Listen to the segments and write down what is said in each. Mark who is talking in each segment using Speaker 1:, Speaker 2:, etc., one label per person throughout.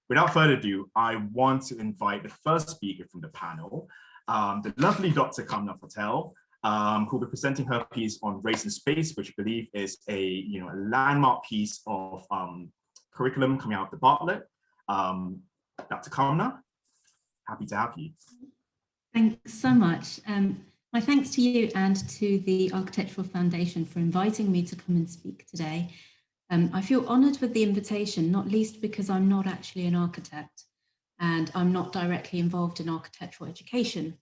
Speaker 1: without further ado, I want to invite the first speaker from the panel, the lovely Dr. Kamna Patel, who will be presenting her piece on race and space, which I believe is a landmark piece of curriculum coming out of the Bartlett. Dr. Kamna, happy to have you.
Speaker 2: Thanks so much. My thanks to you and to the Architectural Foundation for inviting me to come and speak today. I feel honoured with the invitation, not least because I'm not actually an architect and I'm not directly involved in architectural education.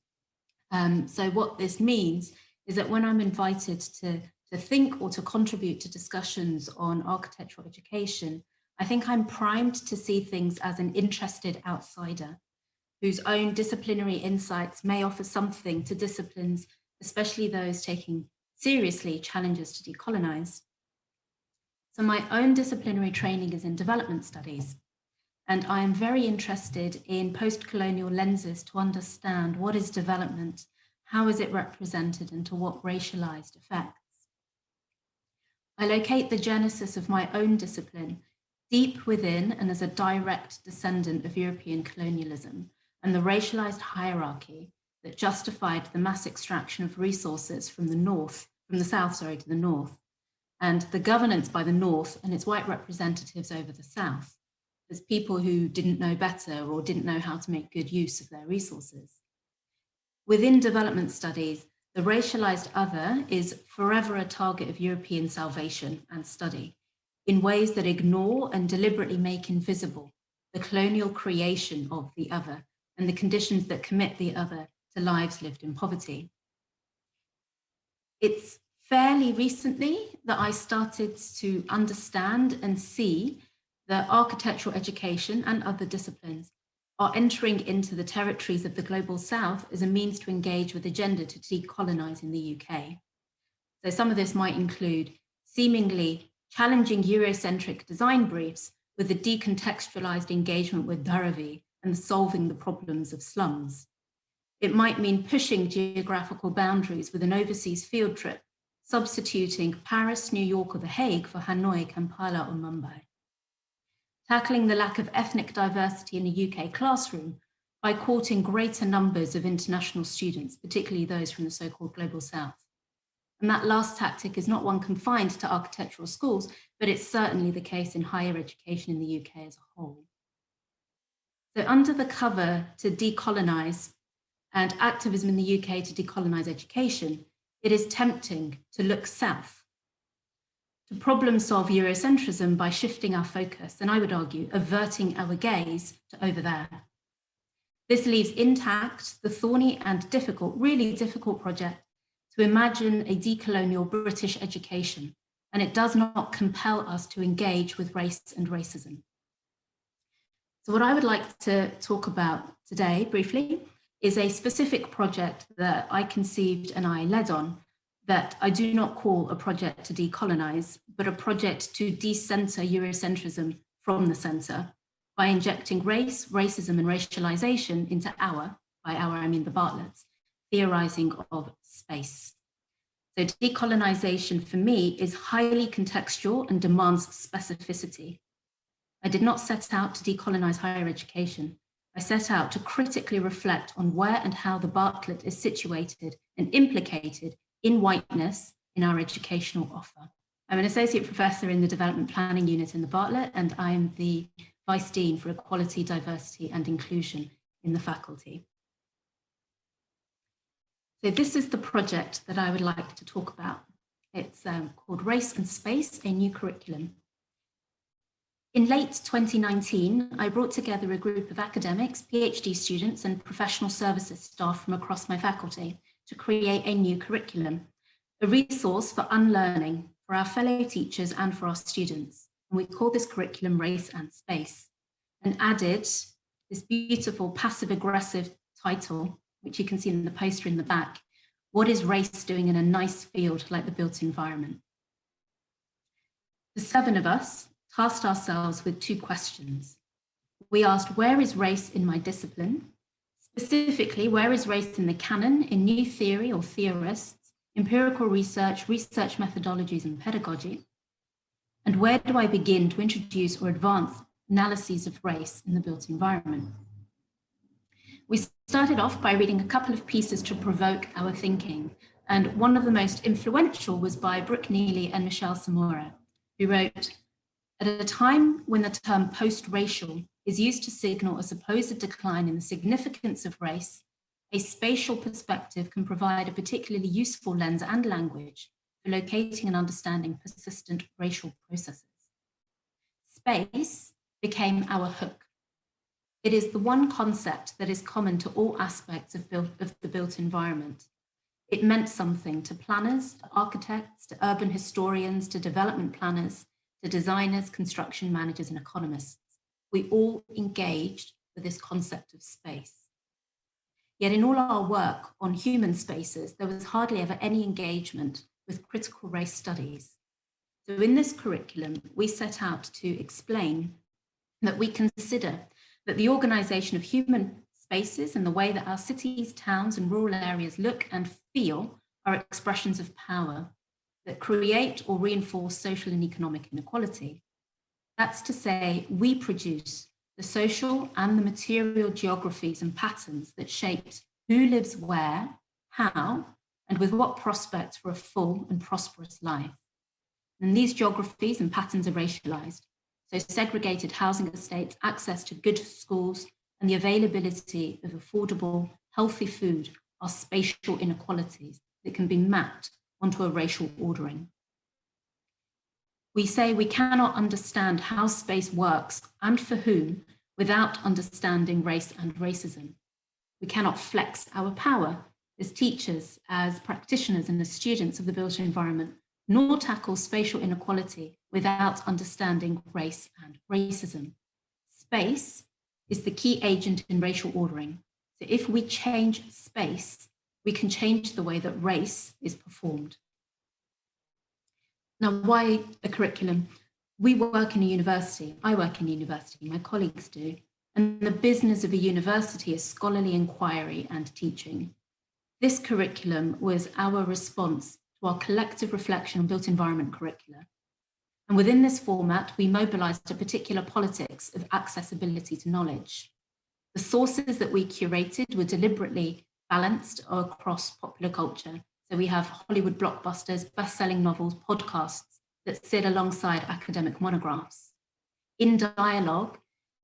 Speaker 2: So what this means is that when I'm invited to think or to contribute to discussions on architectural education, I think I'm primed to see things as an interested outsider whose own disciplinary insights may offer something to disciplines, especially those taking seriously challenges to decolonize. So my own disciplinary training is in development studies, and I am very interested in post-colonial lenses to understand what is development, how is it represented, and to what racialized effects. I locate the genesis of my own discipline deep within and as a direct descendant of European colonialism and the racialized hierarchy that justified the mass extraction of resources from the south to the north, and the governance by the north and its white representatives over the south as people who didn't know better or didn't know how to make good use of their resources. Within development studies, the racialized other is forever a target of European salvation and study in ways that ignore and deliberately make invisible the colonial creation of the other and the conditions that commit the other to lives lived in poverty. It's fairly recently that I started to understand and see that architectural education and other disciplines are entering into the territories of the global south as a means to engage with the agenda to decolonize in the UK. So some of this might include seemingly challenging Eurocentric design briefs with the decontextualized engagement with Dharavi and solving the problems of slums. It might mean pushing geographical boundaries with an overseas field trip, substituting Paris, New York, or The Hague for Hanoi, Kampala, or Mumbai. Tackling the lack of ethnic diversity in a UK classroom by courting greater numbers of international students, particularly those from the so-called global south. And that last tactic is not one confined to architectural schools, but it's certainly the case in higher education in the UK as a whole. So under the cover to decolonize and activism in the UK to decolonize education, it is tempting to look south, to problem solve Eurocentrism by shifting our focus, and I would argue, averting our gaze to over there. This leaves intact the thorny and difficult, really difficult project to imagine a decolonial British education, and it does not compel us to engage with race and racism. So what I would like to talk about today briefly is a specific project that I conceived and I led on that I do not call a project to decolonize, but a project to decenter Eurocentrism from the center by injecting race, racism, and racialization into by our I mean the Bartletts, theorizing of space. So decolonization for me is highly contextual and demands specificity. I did not set out to decolonize higher education. I set out to critically reflect on where and how the Bartlett is situated and implicated in whiteness in our educational offer. I'm an associate professor in the Development Planning Unit in the Bartlett, and I'm the Vice Dean for Equality, Diversity and Inclusion in the faculty. So this is the project that I would like to talk about. It's called Race and Space, a New Curriculum. In late 2019, I brought together a group of academics, PhD students, and professional services staff from across my faculty to create a new curriculum, a resource for unlearning for our fellow teachers and for our students. And we call this curriculum Race and Space, and added this beautiful passive-aggressive title, which you can see in the poster in the back, What is Race Doing in a Nice Field Like the Built Environment? The 7 of us tasked ourselves with 2 questions. We asked, where is race in my discipline? Specifically, where is race in the canon, in new theory or theorists, empirical research, research methodologies and pedagogy? And where do I begin to introduce or advance analyses of race in the built environment. We started off by reading a couple of pieces to provoke our thinking, and one of the most influential was by Brooke Neely and Michelle Samora, who wrote, "At a time when the term post-racial is used to signal a supposed decline in the significance of race, a spatial perspective can provide a particularly useful lens and language for locating and understanding persistent racial processes." Space became our hook. It is the one concept that is common to all aspects of the built environment. It meant something to planners, to architects, to urban historians, to development planners, to designers, construction managers, and economists. We all engaged with this concept of space. Yet in all our work on human spaces, there was hardly ever any engagement with critical race studies. So in this curriculum, we set out to explain that we consider that the organisation of human spaces and the way that our cities, towns, and rural areas look and feel are expressions of power that create or reinforce social and economic inequality. That's to say, we produce the social and the material geographies and patterns that shaped who lives where, how, and with what prospects for a full and prosperous life. And these geographies and patterns are racialized. So segregated housing estates, access to good schools, and the availability of affordable, healthy food are spatial inequalities that can be mapped onto a racial ordering. We say we cannot understand how space works and for whom without understanding race and racism. We cannot flex our power as teachers, as practitioners, and as students of the built environment, nor tackle spatial inequality without understanding race and racism. Space is the key agent in racial ordering. So if we change space, we can change the way that race is performed. Now, why a curriculum? We work in a university. I work in a university, my colleagues do. And the business of a university is scholarly inquiry and teaching. This curriculum was our response to our collective reflection on built environment curricula. And within this format, we mobilized a particular politics of accessibility to knowledge. The sources that we curated were deliberately balanced across popular culture. So we have Hollywood blockbusters, best-selling novels, podcasts that sit alongside academic monographs. In dialogue,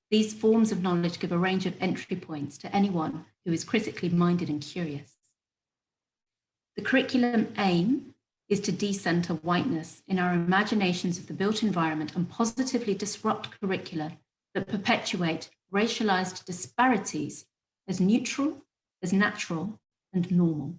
Speaker 2: these forms of knowledge give a range of entry points to anyone who is critically minded and curious. The curriculum aim is to decenter whiteness in our imaginations of the built environment and positively disrupt curricula that perpetuate racialized disparities as neutral, as natural, and normal.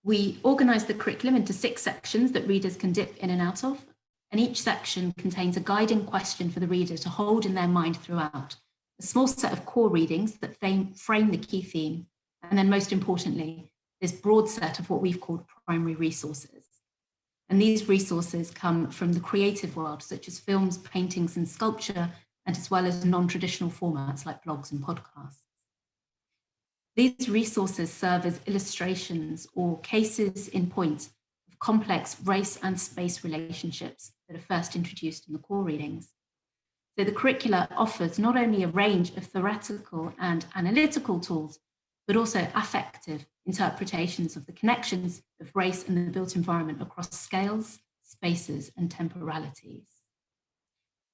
Speaker 2: We organize the curriculum into 6 sections that readers can dip in and out of, and each section contains a guiding question for the reader to hold in their mind throughout, a small set of core readings that frame the key theme, and then most importantly, this broad set of what we've called primary resources. And these resources come from the creative world, such as films, paintings, and sculpture, and as well as non-traditional formats like blogs and podcasts. These resources serve as illustrations or cases in point of complex race and space relationships that are first introduced in the core readings. So the curricula offers not only a range of theoretical and analytical tools, but also affective interpretations of the connections of race and the built environment across scales, spaces, and temporalities.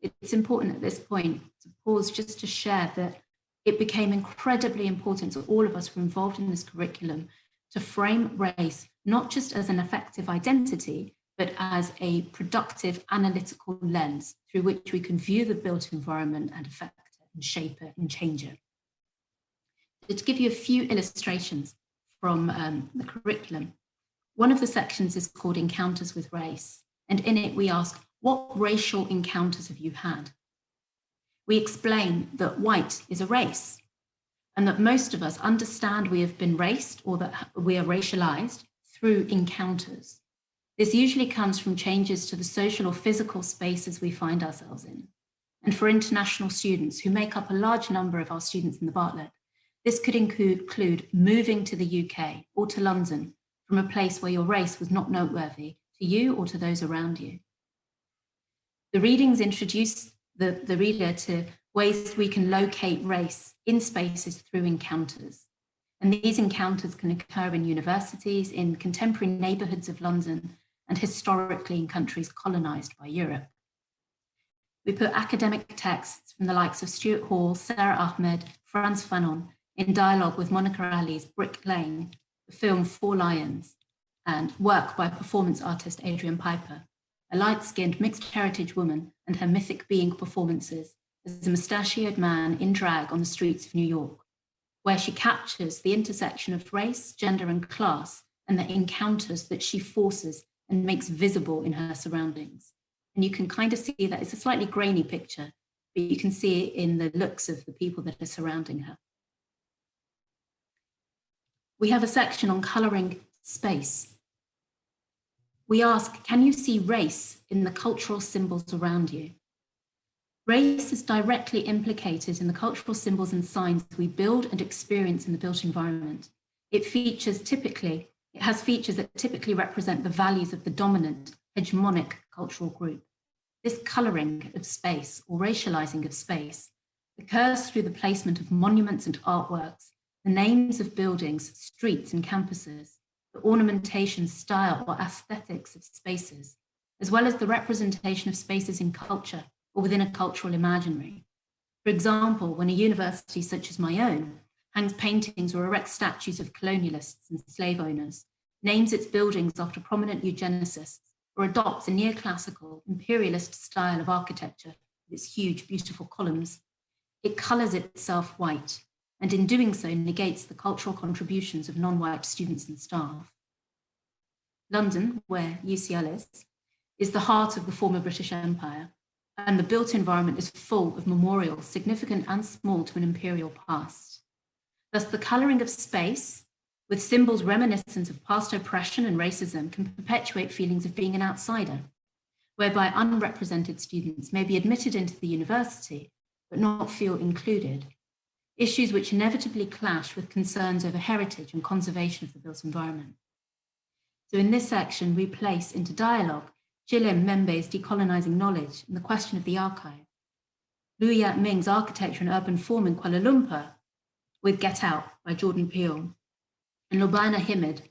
Speaker 2: It's important at this point to pause just to share that it became incredibly important to all of us who were involved in this curriculum to frame race not just as an effective identity, but as a productive analytical lens through which we can view the built environment and affect it and shape it and change it. So to give you a few illustrations from the curriculum, one of the sections is called Encounters with Race, and in it we ask, what racial encounters have you had? We explain that white is a race and that most of us understand we have been raced or that we are racialized through encounters. This usually comes from changes to the social or physical spaces we find ourselves in. And for international students who make up a large number of our students in the Bartlett, this could include moving to the UK or to London from a place where your race was not noteworthy to you or to those around you. The readings introduce the reader to ways we can locate race in spaces through encounters. And these encounters can occur in universities, in contemporary neighbourhoods of London, and historically in countries colonised by Europe. We put academic texts from the likes of Stuart Hall, Sarah Ahmed, Frantz Fanon in dialogue with Monica Ali's Brick Lane, the film Four Lions, and work by performance artist Adrian Piper, a light-skinned mixed heritage woman and her mythic being performances as a mustachioed man in drag on the streets of New York, where she captures the intersection of race, gender, and class, and the encounters that she forces and makes visible in her surroundings. And you can kind of see that it's a slightly grainy picture, but you can see it in the looks of the people that are surrounding her. We have a section on colouring space. We ask, can you see race in the cultural symbols around you? Race is directly implicated in the cultural symbols and signs we build and experience in the built environment. It has features that typically represent the values of the dominant, hegemonic cultural group. This colouring of space, or racialising of space, occurs through the placement of monuments and artworks, the names of buildings, streets and campuses, the ornamentation, style or aesthetics of spaces, as well as the representation of spaces in culture or within a cultural imaginary. For example, when a university such as my own hangs paintings or erects statues of colonialists and slave owners, names its buildings after prominent eugenicists, or adopts a neoclassical imperialist style of architecture with its huge, beautiful columns, it colours itself white, and in doing so negates the cultural contributions of non-white students and staff. London, where UCL is the heart of the former British Empire, and the built environment is full of memorials, significant and small, to an imperial past. Thus, the colouring of space, with symbols reminiscent of past oppression and racism, can perpetuate feelings of being an outsider, whereby unrepresented students may be admitted into the university, but not feel included, issues which inevitably clash with concerns over heritage and conservation of the built environment. So in this section, we place into dialogue Chilim Membe's Decolonising Knowledge and the Question of the Archive, Liu Yat Ming's Architecture and Urban Form in Kuala Lumpur with Get Out by Jordan Peele, and Lubaina Himid,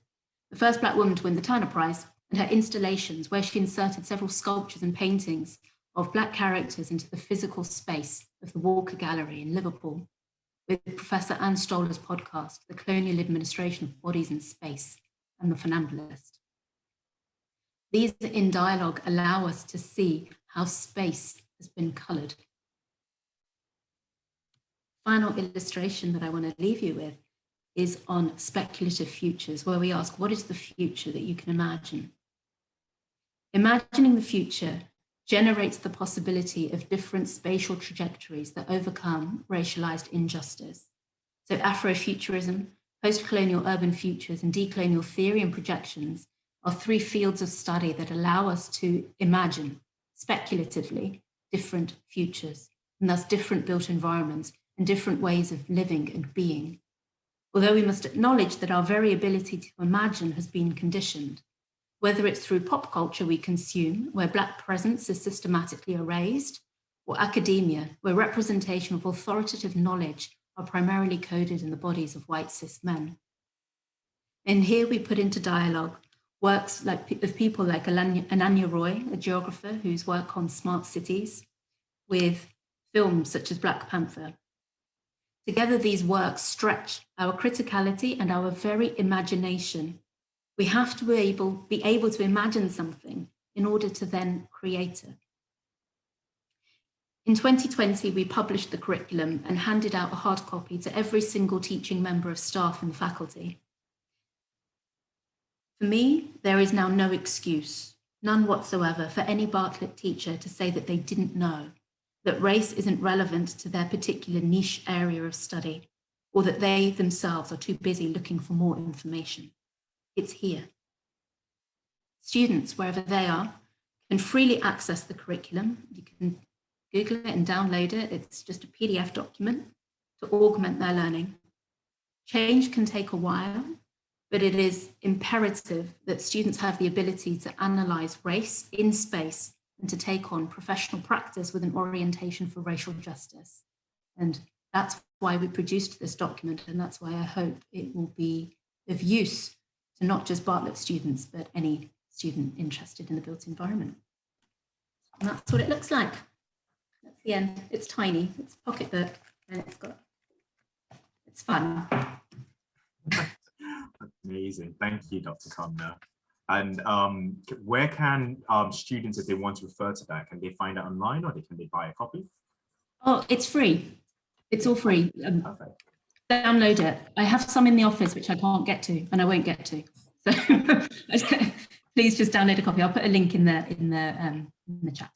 Speaker 2: the first Black woman to win the Turner Prize, and her installations, where she inserted several sculptures and paintings of Black characters into the physical space of the Walker Gallery in Liverpool, with Professor Anne Stoller's podcast, The Colonial Administration of Bodies in Space and the Funambulist. These in dialogue allow us to see how space has been coloured. Final illustration that I want to leave you with is on speculative futures, where we ask, what is the future that you can imagine? Imagining the future generates the possibility of different spatial trajectories that overcome racialized injustice. So Afrofuturism, post-colonial urban futures, and decolonial theory and projections are three fields of study that allow us to imagine, speculatively, different futures, and thus different built environments and different ways of living and being. Although we must acknowledge that our very ability to imagine has been conditioned, whether it's through pop culture we consume, where Black presence is systematically erased, or academia, where representation of authoritative knowledge are primarily coded in the bodies of white cis men. And here we put into dialogue works of people like Ananya Roy, a geographer whose work on smart cities, with films such as Black Panther. Together, these works stretch our criticality and our very imagination. We have to be able to imagine something in order to then create it. In 2020, we published the curriculum and handed out a hard copy to every single teaching member of staff in the faculty. For me, there is now no excuse, none whatsoever, for any Bartlett teacher to say that they didn't know, that race isn't relevant to their particular niche area of study, or that they themselves are too busy looking for more information. It's here. Students, wherever they are, can freely access the curriculum. You can Google it and download it. It's just a PDF document to augment their learning. Change can take a while, but it is imperative that students have the ability to analyze race in space and to take on professional practice with an orientation for racial justice. And that's why we produced this document, and that's why I hope it will be of use to not just Bartlett students, but any student interested in the built environment. And that's what it looks like. That's the end. It's tiny, it's a pocketbook, and it's fun.
Speaker 1: Amazing. Thank you, Dr. Kamna. And where can students, if they want to refer to that, can they find it online, or can they buy a copy?
Speaker 2: Oh, it's free. It's all free.
Speaker 1: Perfect.
Speaker 2: Download it. I have some in the office which I can't get to, and I won't get to. So please just download a copy. I'll put a link in the chat.